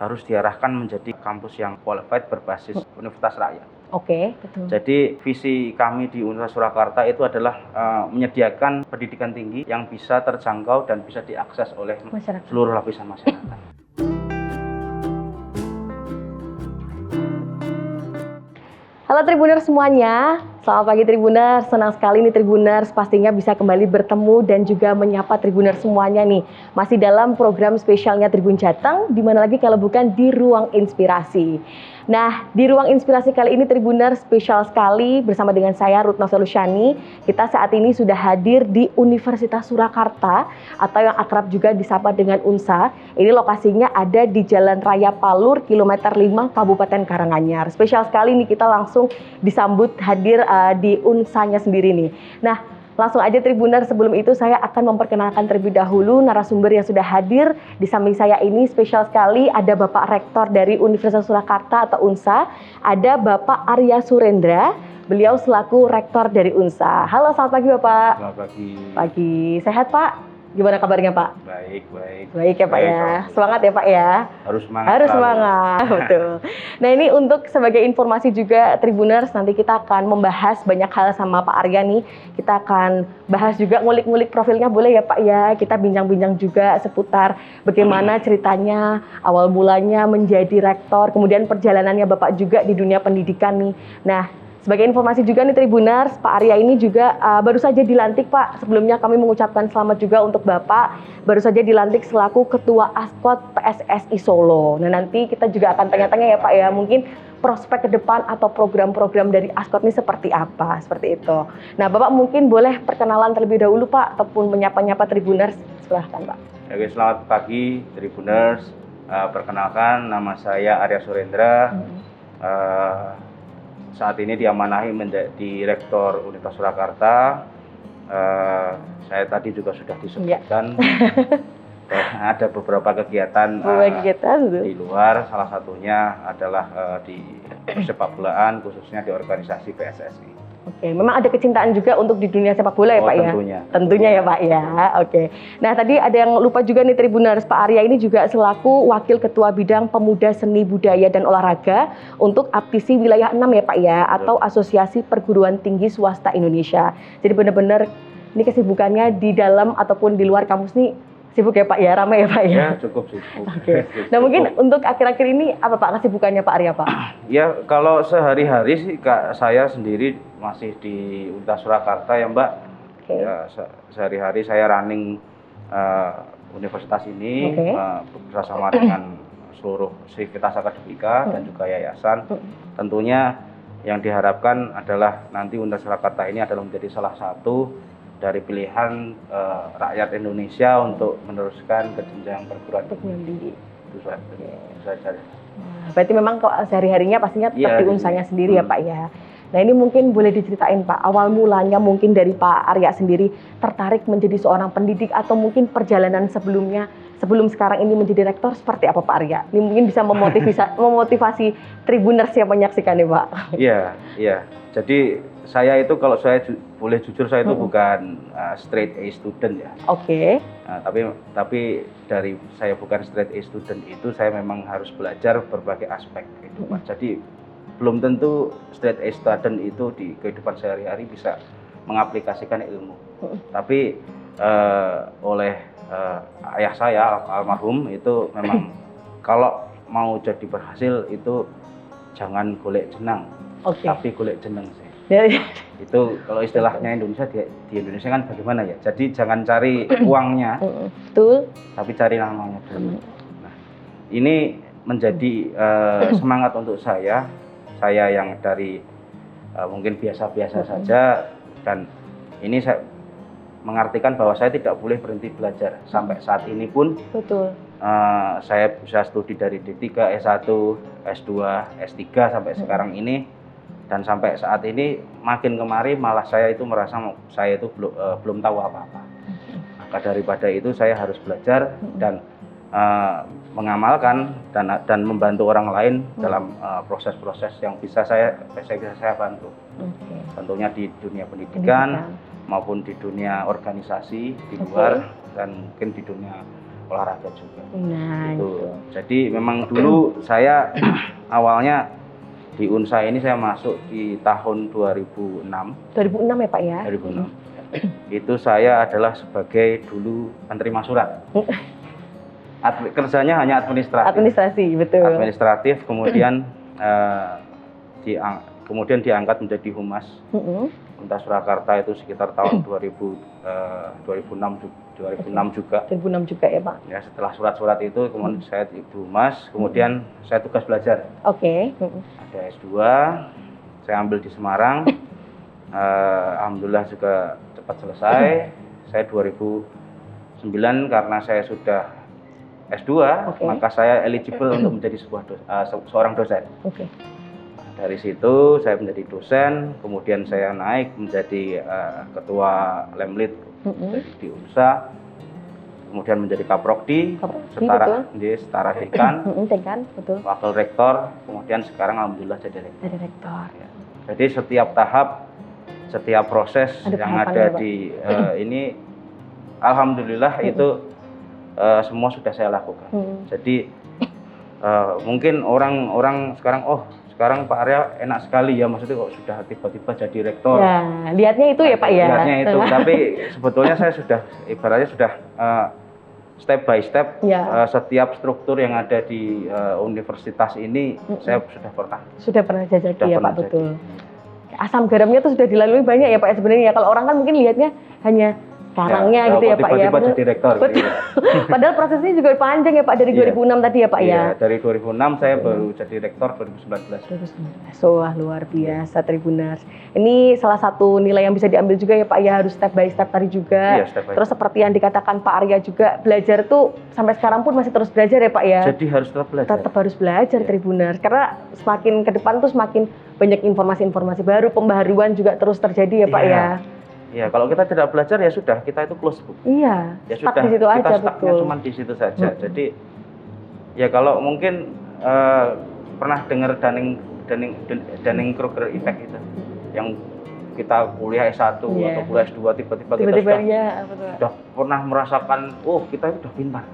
harus diarahkan menjadi kampus yang qualified berbasis universitas rakyat. Oke, betul. Jadi visi kami di Universitas Surakarta itu adalah menyediakan pendidikan tinggi yang bisa terjangkau dan bisa diakses oleh Masyarakat. seluruh lapisan masyarakat. Halo Tribuners semuanya, selamat pagi Tribuners. Senang sekali nih Tribuners pastinya bisa kembali bertemu dan juga menyapa Tribuners semuanya nih. Masih dalam program spesialnya Tribun Jateng, di mana lagi kalau bukan di Ruang Inspirasi. Nah, di Ruang Inspirasi kali ini Tribuners spesial sekali bersama dengan saya Rutno Solusyani. Kita saat ini sudah hadir di Universitas Surakarta atau yang akrab juga disapa dengan UNSA. Ini lokasinya ada di Jalan Raya Palur, kilometer 5, Kabupaten Karanganyar. Spesial sekali nih kita langsung disambut hadir di UNSA-nya sendiri nih. Nah, langsung aja Tribuners, sebelum itu saya akan memperkenalkan terlebih dahulu narasumber yang sudah hadir. Di samping saya ini spesial sekali ada Bapak Rektor dari Universitas Surakarta atau UNSA, ada Bapak Arya Surendra, beliau selaku Rektor dari UNSA. Halo, selamat pagi Bapak. Selamat pagi. Pagi, sehat Pak? Gimana kabarnya Pak? Baik. Baik ya Pak Baik, ya. Semangat ya Pak ya. Harus semangat. Harus semangat, betul. Nah ini untuk sebagai informasi juga Tribuners, nanti kita akan membahas banyak hal sama Pak Arya nih. Kita akan bahas juga ngulik-ngulik profilnya, boleh ya Pak ya. Kita bincang-bincang juga seputar bagaimana ceritanya, awal mulanya menjadi rektor, kemudian perjalanannya Bapak juga di dunia pendidikan nih. Nah, sebagai informasi juga nih Tribuners, Pak Arya ini juga baru saja dilantik Pak. Sebelumnya kami mengucapkan selamat juga untuk Bapak. Baru saja dilantik selaku Ketua Askot PSSI Solo. Nah nanti kita juga akan tanya-tanya ya Pak ya, mungkin prospek ke depan atau program-program dari Askot ini seperti apa, seperti itu. Nah Bapak mungkin boleh perkenalan terlebih dahulu Pak, ataupun menyapa-nyapa Tribuners. Silahkan Pak. Oke, selamat pagi Tribuners. Perkenalkan, nama saya Arya Surendra. Saat ini diamanahi menjadi Rektor Universitas Surakarta. Saya tadi juga sudah disebutkan ada beberapa kegiatan di luar, salah satunya adalah di sepak bolaan, khususnya di organisasi PSSI. Oke, memang ada kecintaan juga untuk di dunia sepak bola ya Pak ya? Tentunya ya Pak ya, oke. Nah tadi ada yang lupa juga nih Tribuners, Pak Arya ini juga selaku Wakil Ketua Bidang Pemuda Seni Budaya dan Olahraga untuk APTISI Wilayah 6 ya Pak ya, atau Asosiasi Perguruan Tinggi Swasta Indonesia. Jadi benar-benar ini kesibukannya di dalam ataupun di luar kampus nih sibuk ya Pak ya, ramai ya Pak ya? Ya cukup sibuk. Oke. Nah mungkin untuk akhir-akhir ini apa Pak kesibukannya Pak Arya Pak? Ya kalau sehari-hari sih saya sendiri masih di Universitas Surakarta ya Mbak. Okay. Ya, sehari-hari saya running universitas ini bersama dengan seluruh sivitas akademika dan juga yayasan. Tentunya yang diharapkan adalah nanti Universitas Surakarta ini adalah menjadi salah satu dari pilihan rakyat Indonesia untuk meneruskan ke jenjang perguruan tinggi. Itu saja. Berarti memang sehari-harinya pastinya tetap di UNSA-nya sendiri ya Pak ya. Nah ini mungkin boleh diceritain Pak, awal mulanya mungkin dari Pak Arya sendiri tertarik menjadi seorang pendidik atau mungkin perjalanan sebelumnya sebelum sekarang ini menjadi rektor seperti apa Pak Arya? Ini mungkin bisa memotivasi Tribuners yang menyaksikan nih Pak. Iya. Jadi saya itu kalau saya boleh jujur saya itu bukan straight A student ya. Oke. Nah, tapi dari saya bukan straight A student itu saya memang harus belajar berbagai aspek kehidupan. Jadi belum tentu straight A student itu di kehidupan sehari-hari bisa mengaplikasikan ilmu. Tapi oleh ayah saya almarhum itu memang kalau mau jadi berhasil itu jangan golek jenang. Tapi golek jeneng sih. Itu kalau istilahnya Indonesia di Indonesia kan bagaimana ya? Jadi jangan cari uangnya, betul. Tapi cari namanya dulu. Nah, ini menjadi semangat untuk saya yang dari mungkin biasa-biasa saja, dan ini saya mengartikan bahwa saya tidak boleh berhenti belajar sampai saat ini pun. Betul. Saya bisa studi dari D3, S1, S2, S3 sampai sekarang ini. Dan sampai saat ini makin kemari malah saya itu merasa saya itu belum tahu apa-apa. Maka daripada itu saya harus belajar dan mengamalkan dan membantu orang lain dalam proses-proses yang bisa saya bantu. Tentunya di dunia pendidikan maupun di dunia organisasi di luar dan mungkin di dunia olahraga juga. Nah, Gitu. Jadi memang dulu saya awalnya di Unsa ini saya masuk di tahun 2006. 2006 ya Pak ya? 2006. Itu saya adalah sebagai dulu penerima surat. Kerjanya hanya administratif. Administrasi, betul. Administratif, kemudian kemudian diangkat menjadi humas. Unta Surakarta itu sekitar tahun 2006 juga. 2006 juga ya Pak. Ya, setelah surat-surat itu kemudian saya di humas, kemudian saya tugas belajar. Oke. Ada S2, saya ambil di Semarang. Alhamdulillah juga cepat selesai. Saya 2009 karena saya sudah S2, maka saya eligible untuk menjadi seorang dosen. Oke. Dari situ saya menjadi dosen, kemudian saya naik menjadi ketua Lemlit di Unsa, kemudian menjadi Kaprokdi, setara dekan, betul. wakil rektor, kemudian sekarang alhamdulillah jadi rektor. Jadi rektor. Ya. Jadi setiap tahap, setiap proses yang ada di ini, alhamdulillah itu semua sudah saya lakukan. Jadi mungkin orang sekarang sekarang Pak Arya enak sekali ya, maksudnya kok sudah tiba-tiba jadi rektor. Ya, lihatnya itu ya Pak ya. Lihatnya itu, tapi sebetulnya saya sudah ibaratnya sudah step by step setiap struktur yang ada di universitas ini saya sudah pernah. Sudah pernah jajaki ya Pak, betul. Asam garamnya tuh sudah dilalui banyak ya Pak sebenarnya. Kalau orang kan mungkin lihatnya hanya sekarangnya gitu ya Pak ya. Tiba-tiba jadi rektor. Betul. Gitu, ya. Padahal prosesnya juga panjang ya Pak, dari 2006 tadi ya Pak ya. Dari 2006 saya baru jadi rektor 2019. Wah, luar biasa Tribuners. Ini salah satu nilai yang bisa diambil juga ya Pak ya, harus step by step tadi juga. Step by terus seperti yang dikatakan Pak Arya juga, belajar tuh sampai sekarang pun masih terus belajar ya Pak ya. Jadi harus tetap belajar. Tetap harus belajar Tribuners, karena semakin ke depan tuh semakin banyak informasi-informasi baru, pembaharuan juga terus terjadi ya Pak ya. Iya, kalau kita tidak belajar ya sudah, kita itu close book. Iya, ya sudah, di situ kita aja, stucknya cuma di situ saja. Jadi ya kalau mungkin pernah dengar Dunning-Kruger effect itu, yang kita kuliah S1 atau kuliah S2 tiba-tiba kita sudah pernah merasakan, kita itu sudah pintar.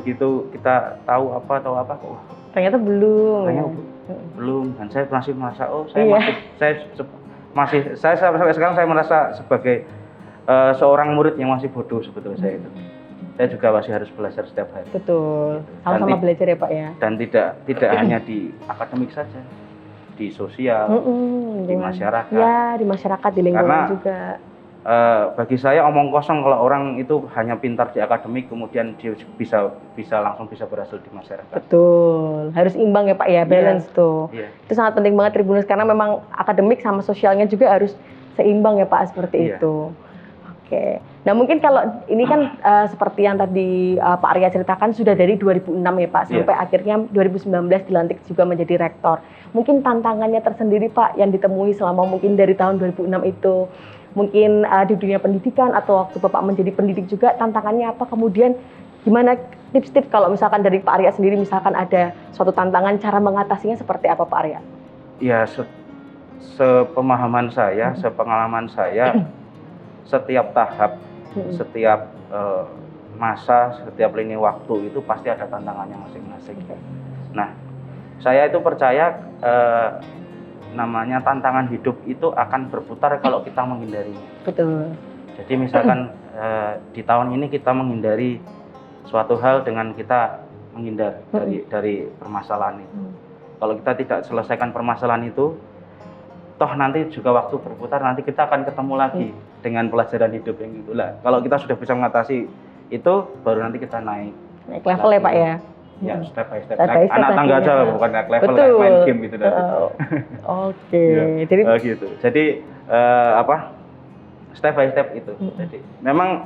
Begitu kita tahu apa kok ternyata belum. Belum, dan saya masih merasa saya sampai sekarang saya merasa sebagai seorang murid yang masih bodoh sebetulnya saya itu. Saya juga masih harus belajar setiap hari. Betul. Sama-sama belajar ya Pak ya. Dan tidak hanya di akademik saja, di sosial, di masyarakat. Ya, di masyarakat, di lingkungan juga. Bagi saya omong kosong kalau orang itu hanya pintar di akademik kemudian dia langsung bisa berhasil di masyarakat. Betul, harus imbang ya Pak ya, balance tuh. Itu sangat penting banget Tribuners, karena memang akademik sama sosialnya juga harus seimbang ya Pak, seperti itu. Oke, nah mungkin kalau ini kan seperti yang tadi Pak Arya ceritakan sudah dari 2006 ya Pak, sampai akhirnya 2019 dilantik juga menjadi rektor. Mungkin tantangannya tersendiri Pak yang ditemui selama mungkin dari tahun 2006 itu. Mungkin di dunia pendidikan atau waktu Bapak menjadi pendidik juga, tantangannya apa? Kemudian gimana tips-tips kalau misalkan dari Pak Arya sendiri, misalkan ada suatu tantangan, cara mengatasinya seperti apa Pak Arya? Ya, sepemahaman saya, sepengalaman saya, setiap tahap, setiap masa, setiap lini waktu itu pasti ada tantangannya masing-masing. Nah, saya itu percaya namanya tantangan hidup itu akan berputar kalau kita menghindarinya. Betul. Jadi misalkan di tahun ini kita menghindari suatu hal dengan kita menghindar dari permasalahan itu. Kalau kita tidak selesaikan permasalahan itu, toh nanti juga waktu berputar, nanti kita akan ketemu lagi dengan pelajaran hidup yang itulah. Kalau kita sudah bisa mengatasi itu, baru nanti kita naik level ya Pak ya. Ya, step by step. Anak tangga aja, bukan naik level, kayak main game gitu. Oke. Jadi gitu. Jadi step by step itu. Jadi memang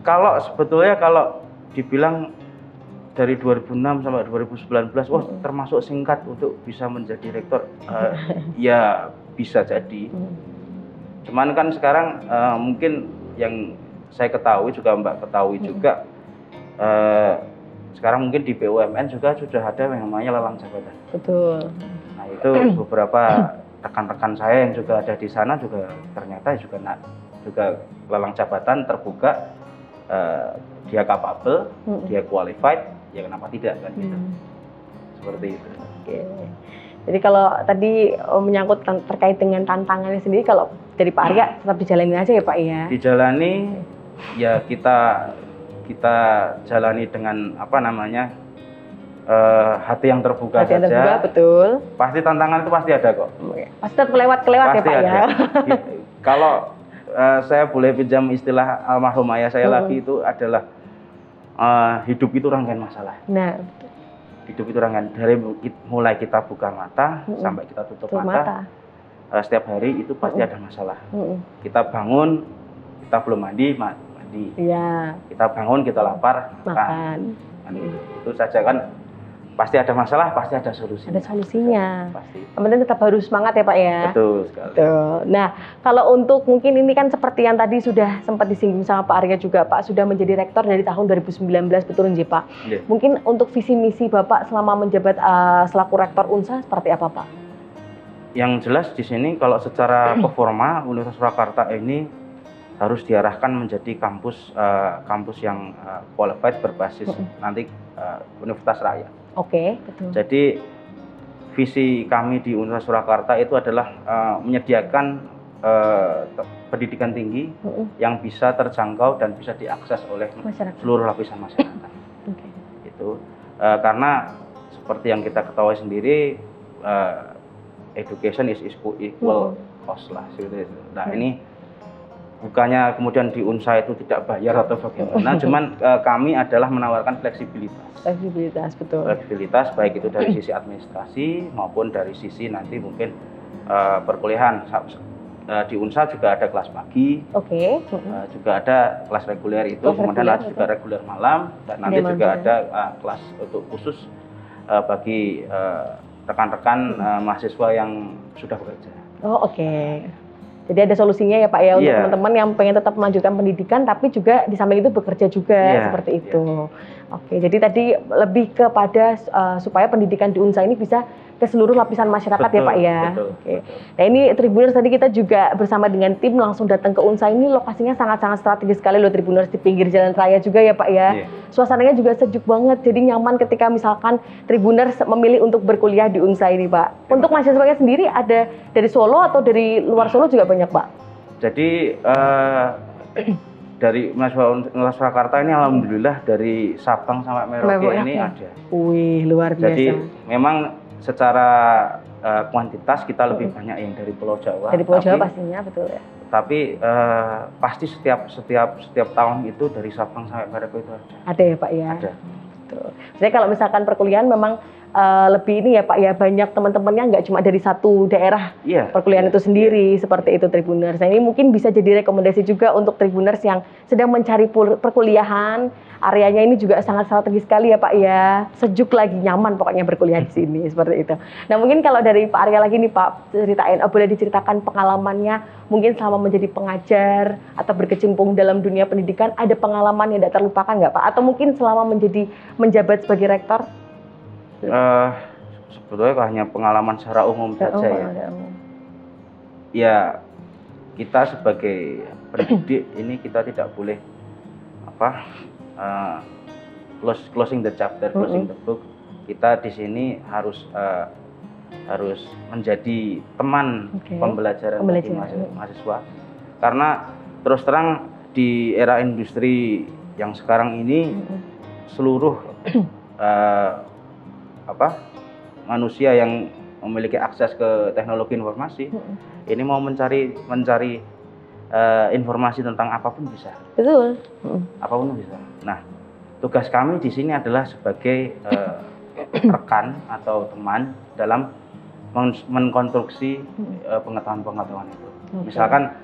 kalau dibilang dari 2006 sampai 2019, termasuk singkat untuk bisa menjadi rektor, ya bisa jadi. Cuman kan sekarang mungkin yang saya ketahui juga Mbak ketahui juga. Sekarang mungkin di BUMN juga sudah ada yang namanya lelang jabatan. Betul. Nah itu beberapa rekan-rekan saya yang juga ada di sana juga ternyata juga juga lelang jabatan terbuka, dia capable, dia qualified, ya kenapa tidak kan gitu. Seperti itu. Oke. Jadi kalau tadi menyangkut terkait dengan tantangannya sendiri, kalau dari Pak Arya tetap dijalani aja ya Pak ya? Dijalani, ya kita jalani dengan apa namanya, hati yang terbuka Hati yang saja. terbuka, betul. Pasti tantangan itu pasti ada kok. Pasti tetap kelewat ya Pak ada. ya? Kalau saya boleh pinjam istilah almarhum ayah saya lagi, itu adalah hidup itu rangkaian masalah. Nah, hidup itu rangkaian, dari mulai kita buka mata sampai kita tutup mata. Setiap hari itu pasti ada masalah. Kita bangun, kita belum mandi. Iya. Kita bangun, kita lapar, makan. Itu saja kan, pasti ada masalah, pasti ada solusinya. Ada solusinya. Pasti. Yang penting tetap harus semangat ya Pak ya. Betul sekali. Betul. Nah, kalau untuk mungkin ini kan seperti yang tadi sudah sempat disinggung sama Pak Arya juga, Pak sudah menjadi rektor dari tahun 2019, betul nggih Pak? Yeah. Mungkin untuk visi misi Bapak selama menjabat selaku rektor UNSA seperti apa Pak? Yang jelas di sini kalau secara performa Universitas Surakarta ini harus diarahkan menjadi kampus yang qualified berbasis nanti Universitas Rakyat. Oke, betul. Jadi visi kami di Universitas Surakarta itu adalah menyediakan pendidikan tinggi yang bisa terjangkau dan bisa diakses oleh seluruh lapisan masyarakat. Itu karena seperti yang kita ketahui sendiri, education is equal cost lah. Nah ini bukannya kemudian di UNSA itu tidak bayar atau bagaimana, cuman kami adalah menawarkan fleksibilitas. Fleksibilitas, betul. Fleksibilitas baik itu dari sisi administrasi maupun dari sisi nanti mungkin perkuliahan. Di UNSA juga ada kelas pagi, juga ada kelas reguler itu, kemudian ada juga reguler malam, dan nanti juga ada kelas untuk khusus bagi rekan-rekan mahasiswa yang sudah bekerja. Oh oke. Jadi ada solusinya ya Pak ya untuk teman-teman yang pengen tetap melanjutkan pendidikan tapi juga di samping itu bekerja juga seperti itu. Oke, jadi tadi lebih kepada supaya pendidikan di UNSA ini bisa ke seluruh lapisan masyarakat ya Pak ya. Betul. Oke. Nah ini Tribuners tadi kita juga bersama dengan tim langsung datang ke UNSA, ini lokasinya sangat-sangat strategis sekali loh Tribuners, di pinggir jalan raya juga ya Pak ya. Suasananya juga sejuk banget, jadi nyaman ketika misalkan Tribuners memilih untuk berkuliah di UNSA ini Pak. Untuk mahasiswanya sendiri ada dari Solo atau dari luar Solo juga banyak Pak? Jadi dari mahasiswa Universitas Surakarta ini alhamdulillah dari Sabang sampai Merauke ini ada. Wih, luar biasa. Jadi memang secara kuantitas kita lebih banyak yang dari Pulau Jawa. Dari Pulau Jawa pastinya, betul ya. Tapi pasti setiap tahun itu dari Sabang sampai Merauke itu ada. Ada ya Pak ya. Ada. Betul. Jadi kalau misalkan perkuliahan memang lebih ini ya Pak ya, banyak teman-temannya nggak cuma dari satu daerah perkuliahan itu sendiri, seperti itu Tribuners. Nah ini mungkin bisa jadi rekomendasi juga untuk Tribuners yang sedang mencari perkuliahan. Areanya ini juga sangat strategis sekali ya Pak ya, sejuk lagi, nyaman pokoknya berkuliah di sini, seperti itu. Nah mungkin kalau dari Pak Arya lagi nih Pak, boleh diceritakan pengalamannya mungkin selama menjadi pengajar atau berkecimpung dalam dunia pendidikan, ada pengalaman yang tidak terlupakan nggak Pak? Atau mungkin selama menjabat sebagai rektor? Sebetulnya hanya pengalaman secara umum saja ya. Ya kita sebagai pendidik ini kita tidak boleh closing the chapter, closing the book. Kita di sini harus menjadi teman pembelajaran bagi mahasiswa. Karena terus terang di era industri yang sekarang ini seluruh manusia yang memiliki akses ke teknologi informasi ini mau mencari informasi tentang apapun bisa. Betul. Apapun bisa. Nah, tugas kami di sini adalah sebagai rekan atau teman dalam mengkonstruksi pengetahuan-pengetahuan itu. Misalkan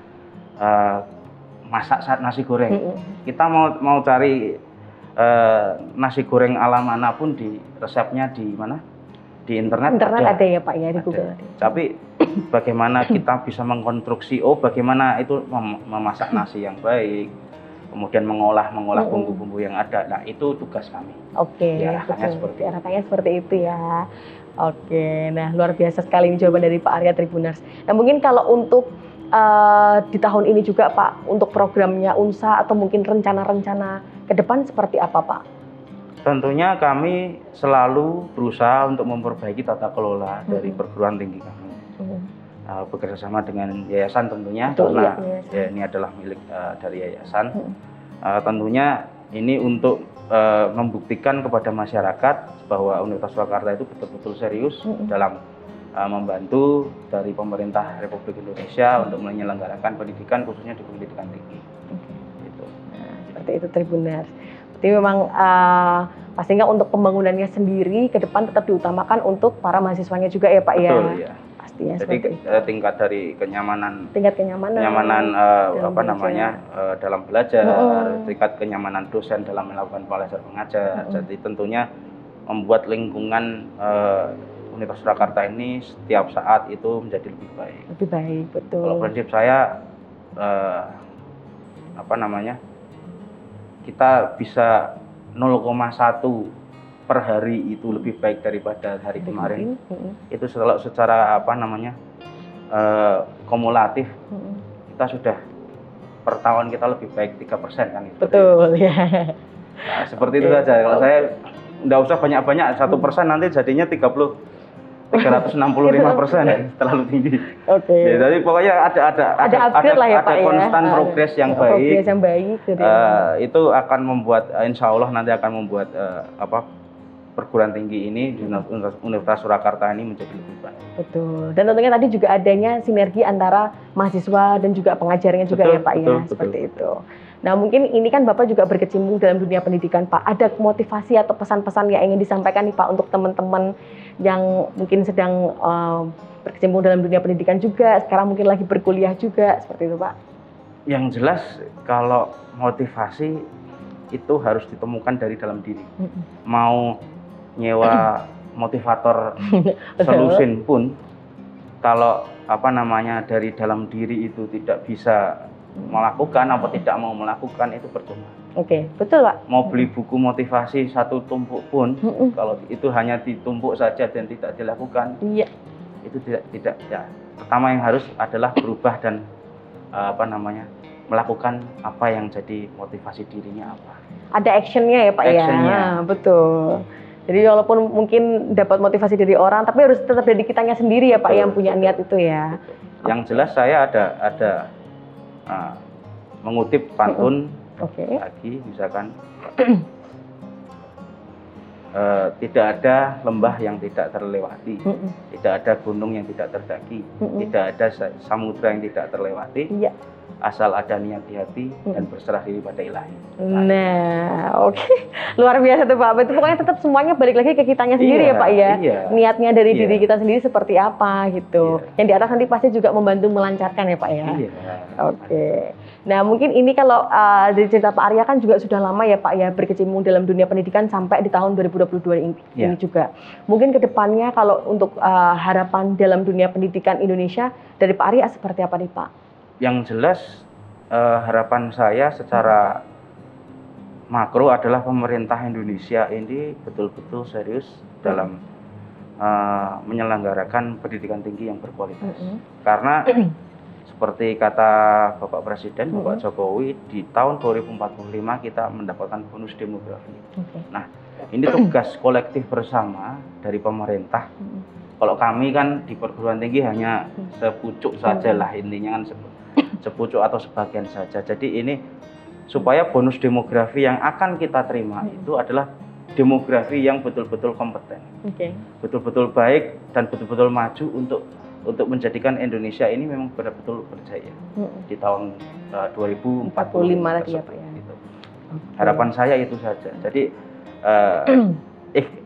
masak nasi goreng. Kita mau cari nasi goreng ala manapun di resepnya di mana? Di internet ada ya Pak ya, di Google. Tapi bagaimana kita bisa mengkonstruksi bagaimana itu memasak nasi yang baik, kemudian mengolah bumbu-bumbu yang ada. Nah, itu tugas kami. Oke, diarahkannya seperti itu ya. Oke, nah luar biasa sekali ini jawaban dari Pak Arya Tribuners. Nah mungkin kalau untuk di tahun ini juga Pak untuk programnya UNSA atau mungkin rencana-rencana ke depan seperti apa Pak? Tentunya kami selalu berusaha untuk memperbaiki tata kelola dari perguruan tinggi kami. Bekerja sama dengan yayasan tentunya. Betul, karena iya, ya, ini adalah milik dari yayasan. Tentunya ini untuk membuktikan kepada masyarakat bahwa Universitas Surakarta itu betul-betul serius dalam membantu dari pemerintah Republik Indonesia untuk menyelenggarakan pendidikan khususnya di pendidikan tinggi. Gitu. Nah, seperti itu Tribuners. Jadi memang pastinya untuk pembangunannya sendiri ke depan tetap diutamakan untuk para mahasiswanya juga ya Pak. Betul, ya. ya. Pastinya. Jadi tingkat dari kenyamanan dalam belajar, tingkat kenyamanan dosen dalam melakukan belajar mengajar. Jadi tentunya membuat lingkungan Universitas Surakarta ini setiap saat itu menjadi lebih baik. Lebih baik, betul. Kalau prinsip saya kita bisa 0,1 per hari itu lebih baik daripada hari kemarin. Itu secara kumulatif kita sudah per tahun kita lebih baik 3% kan itu. Betul ya. Nah, seperti itu saja. Kalau saya nggak usah banyak-banyak 1% nanti jadinya 365% terlalu tinggi. Ya, jadi pokoknya ada konstan progres yang baik. Itu akan membuat insya Allah nanti akan membuat perguruan tinggi ini di Universitas Surakarta ini menjadi lebih baik. Betul. Dan tentunya tadi juga adanya sinergi antara mahasiswa dan juga pengajarnya juga ya Pak ya, seperti itu. Nah mungkin ini kan Bapak juga berkecimpung dalam dunia pendidikan Pak. Ada motivasi atau pesan-pesan yang ingin disampaikan nih Pak untuk teman-teman yang mungkin sedang berkecimpung dalam dunia pendidikan juga, sekarang mungkin lagi berkuliah juga, seperti itu Pak? Yang jelas kalau motivasi itu harus ditemukan dari dalam diri. Mau nyewa motivator solusin pun kalau dari dalam diri itu tidak bisa melakukan atau tidak mau melakukan itu percuma. Oke, betul Pak. Mau beli buku motivasi satu tumpuk pun kalau itu hanya ditumpuk saja dan tidak dilakukan, itu tidak ya. Pertama yang harus adalah berubah dan melakukan apa yang jadi motivasi dirinya apa. Ada actionnya ya Pak ya. Betul. Jadi walaupun mungkin dapat motivasi dari orang, tapi harus tetap dari kitanya sendiri ya Pak yang punya niat itu ya. Yang jelas saya ada mengutip pantun lagi, misalkan tidak ada lembah yang tidak terlewati, tidak ada gunung yang tidak terdaki, tidak ada samudra yang tidak terlewati, asal ada niat di hati dan berserah diri pada Ilahi. Nah, luar biasa tuh Pak. Itu pokoknya tetap semuanya balik lagi ke kitanya sendiri ya Pak ya. Niatnya dari diri kita sendiri seperti apa gitu. Yang di atas nanti pasti juga membantu melancarkan ya Pak ya. Nah mungkin ini kalau dari cerita Pak Arya kan juga sudah lama ya Pak ya berkecimpung dalam dunia pendidikan sampai di tahun 2022 ini juga. Mungkin kedepannya kalau untuk harapan dalam dunia pendidikan Indonesia dari Pak Arya seperti apa nih Pak? Yang jelas harapan saya secara makro adalah pemerintah Indonesia ini betul-betul serius dalam menyelenggarakan pendidikan tinggi yang berkualitas. Karena seperti kata Bapak Presiden, Bapak Jokowi, di tahun 2045 kita mendapatkan bonus demografi. Nah, ini tugas kolektif bersama dari pemerintah. Kalau kami kan di perguruan tinggi hanya sepucuk saja lah, intinya kan sepucuk atau sebagian saja. Jadi ini supaya bonus demografi yang akan kita terima itu adalah demografi yang betul-betul kompeten, betul-betul baik dan betul-betul maju untuk menjadikan Indonesia ini memang betul-betul berjaya di tahun 2045 lagi ya Pak ya. Gitu. Harapan saya itu saja. Jadi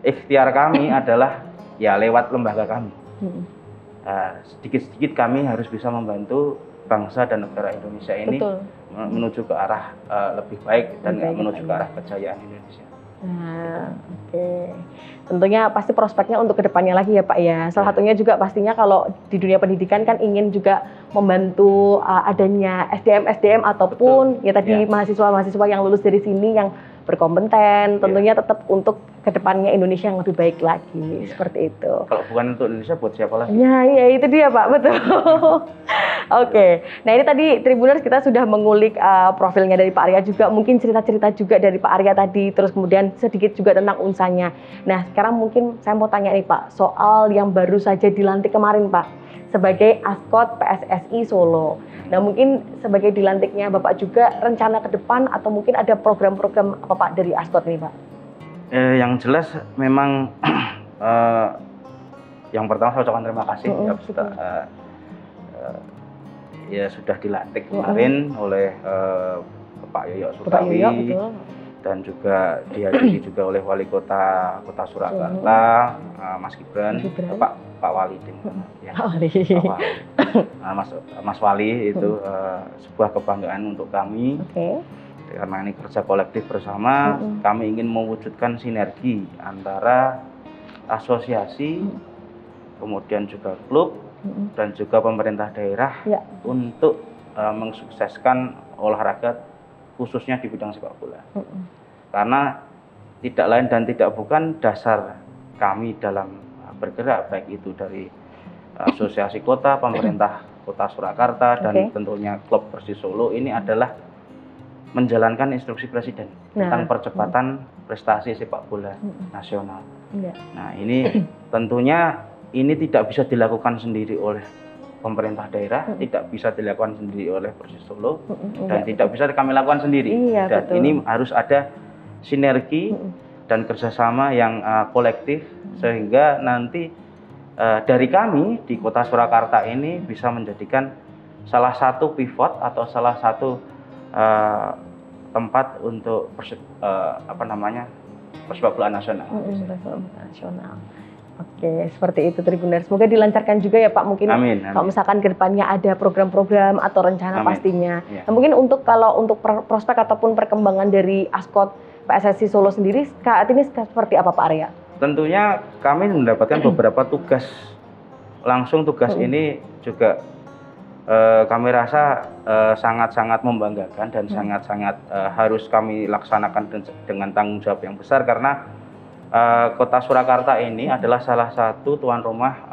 ikhtiar kami adalah ya lewat lembaga kami. Sedikit-sedikit kami harus bisa membantu bangsa dan negara Indonesia ini menuju ke arah lebih baik dan menuju ke arah kejayaan Indonesia. Tentunya pasti prospeknya untuk kedepannya lagi ya Pak ya. Salah satunya juga pastinya kalau di dunia pendidikan kan ingin juga membantu adanya SDM ataupun ya tadi mahasiswa-mahasiswa yang lulus dari sini yang berkompeten, tentunya tetap untuk kedepannya Indonesia yang lebih baik lagi, seperti itu. Kalau bukan untuk Indonesia, buat siapa lagi? Ya, itu dia Pak, betul. Oke, nah ini tadi Tribuners kita sudah mengulik profilnya dari Pak Arya juga, mungkin cerita-cerita juga dari Pak Arya tadi, terus kemudian sedikit juga tentang unsanya. Nah sekarang mungkin saya mau tanya nih Pak, soal yang baru saja dilantik kemarin Pak, sebagai Askot PSSI Solo. Nah mungkin sebagai dilantiknya Bapak juga rencana ke depan atau mungkin ada program-program apa Pak dari Askot nih Pak? Yang jelas memang yang pertama saya ucapkan terima kasih ya sudah dilantik kemarin oleh Pak Yoyo Sutawi dan juga dihadiri juga oleh Wali Kota Surakarta, Mas Gibran, Pak Wali, ya, Pak Wali. Mas Wali itu sebuah kebanggaan untuk kami. Karena ini kerja kolektif bersama, kami ingin mewujudkan sinergi antara asosiasi, kemudian juga klub, dan juga pemerintah daerah untuk mensukseskan olahraga khususnya di bidang sepak bola. Karena tidak lain dan tidak bukan dasar kami dalam bergerak, baik itu dari asosiasi kota, pemerintah kota Surakarta, dan tentunya klub Persis Solo ini adalah menjalankan instruksi Presiden tentang percepatan prestasi sepak bola nasional. Nah ini tentunya ini tidak bisa dilakukan sendiri oleh pemerintah daerah, tidak bisa dilakukan sendiri oleh Persis Solo, dan tidak bisa kami lakukan sendiri. Dan ini harus ada sinergi dan kerjasama yang kolektif, sehingga nanti dari kami di Kota Surakarta ini bisa menjadikan salah satu pivot atau salah satu tempat untuk persepak bola nasional. Oke, seperti itu Tribuners. Semoga dilancarkan juga ya Pak. Mungkin kalau misalkan ke depannya ada program-program atau rencana pastinya. Nah, mungkin kalau untuk prospek ataupun perkembangan dari Askot PSSI Solo sendiri saat ini seperti apa Pak Arya? Tentunya kami mendapatkan beberapa tugas. Langsung tugas ini juga kami rasa sangat-sangat membanggakan dan sangat-sangat harus kami laksanakan dengan tanggung jawab yang besar, karena Kota Surakarta ini adalah salah satu tuan rumah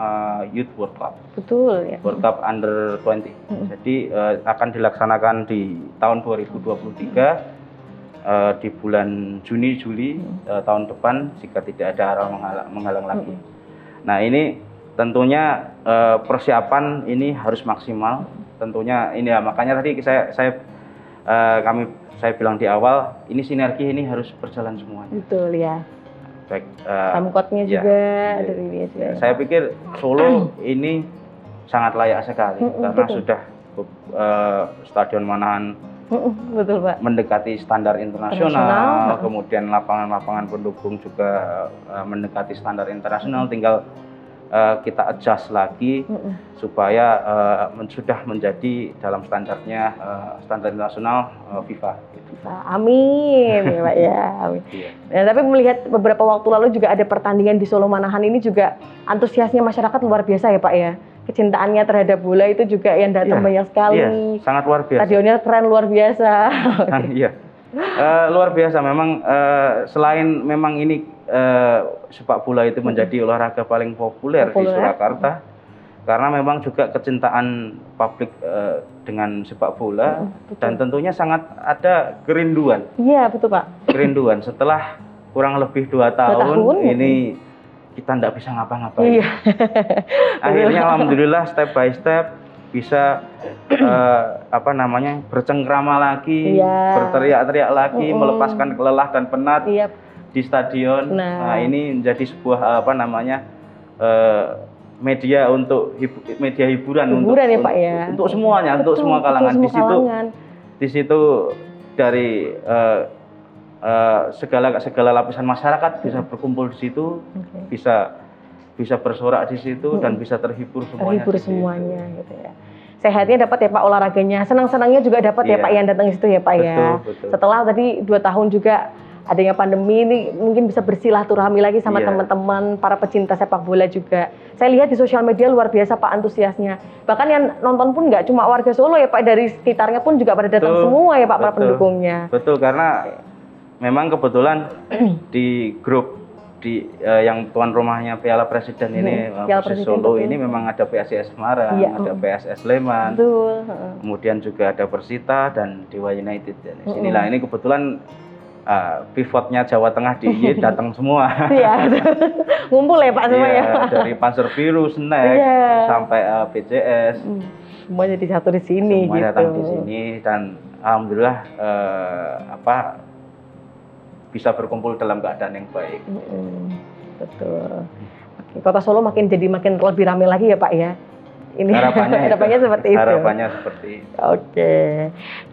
Youth World Cup. Betul ya. World Cup Under 20. Jadi akan dilaksanakan di tahun 2023 di bulan Juni-Juli tahun depan jika tidak ada hal menghalang lagi. Nah ini tentunya persiapan ini harus maksimal. Tentunya ini ya, makanya tadi saya bilang di awal, ini sinergi ini harus berjalan semuanya. Betul ya. Baik, Pemkotnya juga dari ini juga. Saya pikir Solo ini sangat layak sekali karena sudah Stadion Manahan mendekati standar internasional, kemudian lapangan-lapangan pendukung juga mendekati standar internasional, tinggal kita adjust lagi supaya sudah menjadi dalam standarnya standar internasional FIFA. Amin ya Pak ya. Amin. Nah, tapi melihat beberapa waktu lalu juga ada pertandingan di Solo Manahan, ini juga antusiasnya masyarakat luar biasa ya Pak ya. Kecintaannya terhadap bola itu juga yang datang banyak sekali. Iya, sangat luar biasa. Stadionnya keren luar biasa. Iya. Luar biasa memang, selain memang ini sepak bola itu menjadi olahraga paling populer di Surakarta, karena memang juga kecintaan publik dengan sepak bola, dan tentunya sangat ada kerinduan. Iya betul Pak. Kerinduan setelah kurang lebih 2 tahun ini kita tidak bisa ngapa-ngapain. Iya. Akhirnya alhamdulillah step by step bisa bercengkrama lagi, berteriak-teriak lagi, melepaskan lelah dan penat di stadion. Nah ini menjadi sebuah media untuk media hiburan untuk ya, Pak, ya? Untuk semuanya, untuk semua kalangan. Di situ dari segala lapisan masyarakat bisa berkumpul di situ, bisa bersorak di situ, dan bisa terhibur semuanya. Gitu ya. Sehatnya dapat ya Pak, olahraganya, senang-senangnya juga dapat ya Pak yang datang di situ ya Pak ya. Betul. Setelah tadi 2 tahun juga adanya pandemi ini, mungkin bisa bersilaturahmi lagi sama teman-teman para pecinta sepak bola juga. Saya lihat di sosial media luar biasa Pak antusiasnya. Bahkan yang nonton pun nggak cuma warga Solo ya Pak, dari sekitarnya pun juga pada datang semua ya Pak, para pendukungnya. Betul, karena memang kebetulan di grup yang tuan rumahnya Piala Presiden ini, Piala Persis Presiden, Solo betul. ini memang ada PSIS Semarang, Iya, ada PSS Sleman, betul. kemudian juga ada Persita dan Dewa United. Dan sinilah ini kebetulan pivotnya Jawa Tengah DIY datang semua. Iya, ngumpul ya Pak semua ya. Iya, dari Panzer Biru, Snack, sampai PCS. Semua jadi satu di sini semua gitu. datang di sini dan alhamdulillah bisa berkumpul dalam keadaan yang baik. Betul. Oke, Kota Solo makin lebih ramai lagi ya Pak ya. Ini harapannya seperti itu. Harapannya seperti itu. Oke.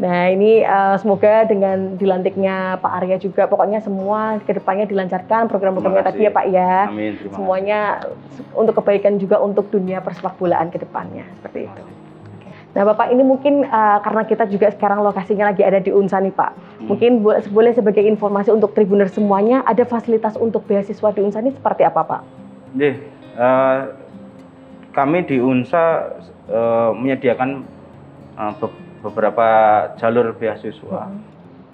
Nah ini semoga dengan dilantiknya Pak Arya juga, pokoknya semua kedepannya dilancarkan program-programnya tadi ya Pak ya. Amin. Semuanya untuk kebaikan juga untuk dunia persepak bolaan kedepannya seperti itu. Nah Bapak ini mungkin karena kita juga sekarang lokasinya lagi ada di UNSA nih Pak. Mungkin boleh sebagai informasi untuk Tribuners semuanya, ada fasilitas untuk beasiswa di UNSA ini seperti apa Pak? Kami di UNSA menyediakan beberapa jalur beasiswa.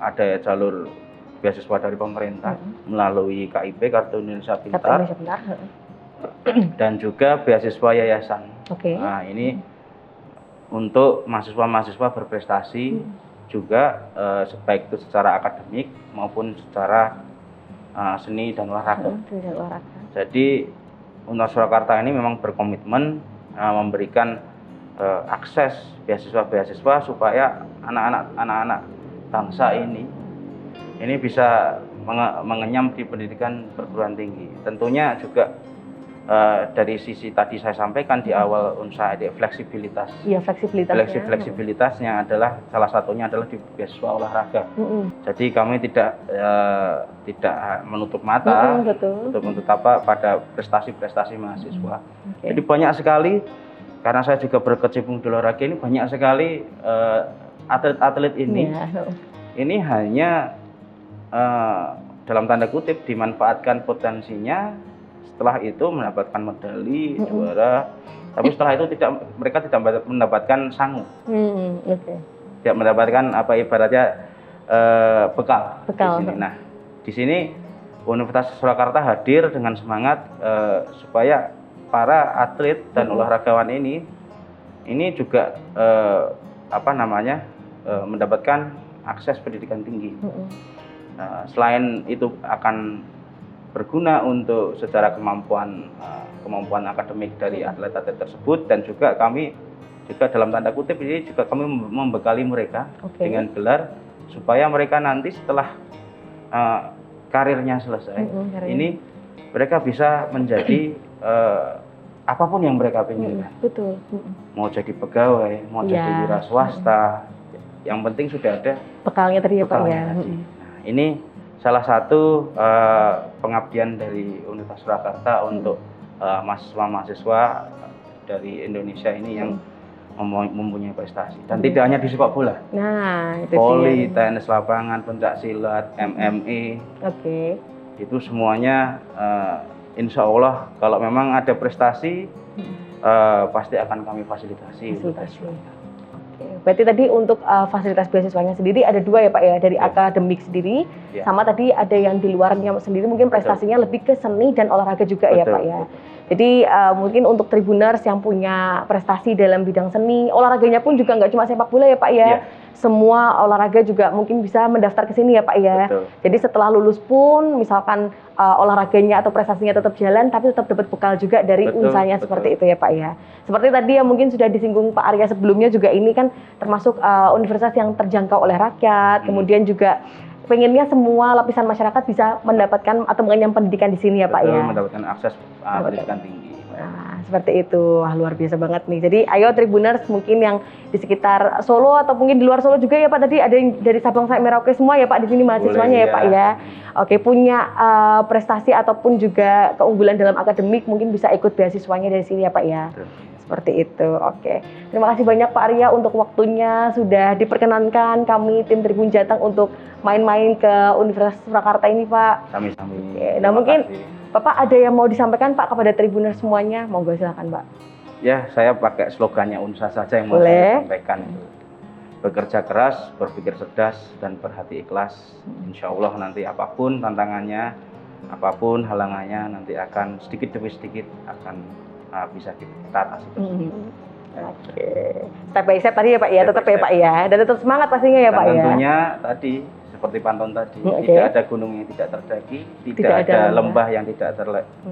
Ada jalur beasiswa dari pemerintah melalui KIP, Kartu Indonesia Pintar. Dan juga beasiswa yayasan. Nah ini untuk mahasiswa-mahasiswa berprestasi juga baik itu secara akademik maupun secara seni dan olahraga. Jadi Unhas Surakarta ini memang berkomitmen memberikan akses beasiswa-beasiswa supaya anak-anak bangsa ini bisa mengenyam di pendidikan perguruan tinggi. Tentunya juga dari sisi tadi saya sampaikan di awal UNSA ada fleksibilitas. Iya, fleksibilitasnya adalah salah satunya adalah di beasiswa olahraga. Jadi kami tidak menutup mata untuk apa pada prestasi-prestasi mahasiswa. Jadi banyak sekali, karena saya juga berkecimpung di olahraga ini, banyak sekali atlet-atlet ini hanya dalam tanda kutip dimanfaatkan potensinya. Setelah itu mendapatkan medali, juara, tapi setelah itu mereka tidak mendapatkan sangu, tidak mendapatkan apa ibaratnya bekal. Di sini. Nah, di sini Universitas Surakarta hadir dengan semangat supaya para atlet dan olahragawan ini juga mendapatkan akses pendidikan tinggi. Selain itu akan berguna untuk secara kemampuan akademik dari atlet-atlet tersebut, dan juga kami juga dalam tanda kutip ini juga kami membekali mereka dengan gelar supaya mereka nanti setelah karirnya selesai ini mereka bisa menjadi apapun yang mereka inginkan. Mau jadi pegawai, mau jadi wira swasta, yang penting sudah ada bekalnya tadi ya Pak ya. Nah, ini salah satu pengabdian dari Universitas Surakarta untuk mahasiswa-mahasiswa dari Indonesia ini yang mempunyai prestasi. Dan tidak hanya di sepak bola. Nah, itu voli, tenis lapangan, pencak silat, MMA. Itu semuanya insya Allah kalau memang ada prestasi pasti akan kami fasilitasi. Berarti tadi untuk fasilitas beasiswanya sendiri ada dua ya Pak ya, dari akademik sendiri, sama tadi ada yang di luarnya sendiri mungkin prestasinya lebih ke seni dan olahraga juga ya Pak ya. Jadi mungkin untuk Tribuners yang punya prestasi dalam bidang seni, olahraganya pun juga nggak cuma sepak bola ya Pak ya. Semua olahraga juga mungkin bisa mendaftar ke sini ya Pak ya. Jadi setelah lulus pun misalkan olahraganya atau prestasinya tetap jalan, tapi tetap dapat bekal juga dari UNSA-nya seperti itu ya Pak ya. Seperti tadi yang mungkin sudah disinggung Pak Arya sebelumnya juga, ini kan termasuk universitas yang terjangkau oleh rakyat, kemudian juga pengennya semua lapisan masyarakat bisa mendapatkan atau mengenyam pendidikan di sini ya Pak ya. Mendapatkan akses pendidikan tinggi. Nah, seperti itu. Wah, luar biasa banget nih. Jadi ayo Tribuners mungkin yang di sekitar Solo atau mungkin di luar Solo juga ya Pak, tadi ada yang dari Sabang sampai Merauke semua ya Pak di sini mahasiswanya ya Pak ya. Oke, punya prestasi ataupun juga keunggulan dalam akademik mungkin bisa ikut beasiswanya dari sini ya Pak ya. Seperti itu. Oke. Terima kasih banyak Pak Arya untuk waktunya, sudah diperkenankan kami tim Tribun Jateng untuk main-main ke Universitas Surakarta ini Pak. Sami-sami. Nah mungkin Bapak ada yang mau disampaikan Pak kepada Tribuners semuanya? Monggo silakan Pak. Ya, saya pakai slogannya UNSA saja yang mau saya sampaikan. bekerja keras, berpikir cerdas, dan berhati ikhlas. Insya Allah nanti apapun tantangannya, apapun halangannya, nanti akan sedikit demi sedikit akan bisa kita atasi. Oke, step by step tadi ya Pak ya, Step tetap by ya Pak ya, dan tetap semangat pastinya ya Dan Pak ya. tentunya tadi seperti pantun tadi, Oke. tidak ada gunung yang tidak terdaki, tidak ada lembah yang tidak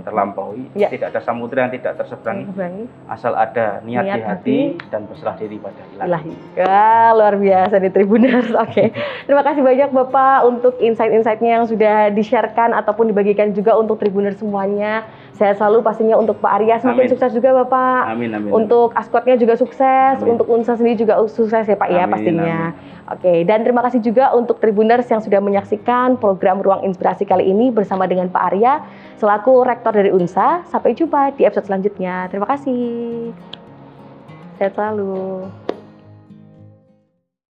terlampaui, Ya. tidak ada samudera yang tidak terseberangi, Seberangi. asal ada niat Niat di hati dan berserah diri pada Ilahi. Ilahi. Wah, luar biasa nih Tribuners. Oke. Terima kasih banyak Bapak untuk insight-insightnya yang sudah di-sharekan ataupun dibagikan juga untuk Tribuners semuanya. Saya selalu pastinya untuk Pak Arya semakin Amin. sukses juga Bapak. Amin, amin. Untuk Ascotnya juga sukses, Amin. untuk Unsa sendiri juga sukses ya Pak ya Amin, pastinya. amin. Oke, dan terima kasih juga untuk Tribuners yang sudah menyaksikan program Ruang Inspirasi kali ini bersama dengan Pak Arya selaku Rektor dari Unsa. Sampai jumpa di episode selanjutnya. Terima kasih. Sehat selalu.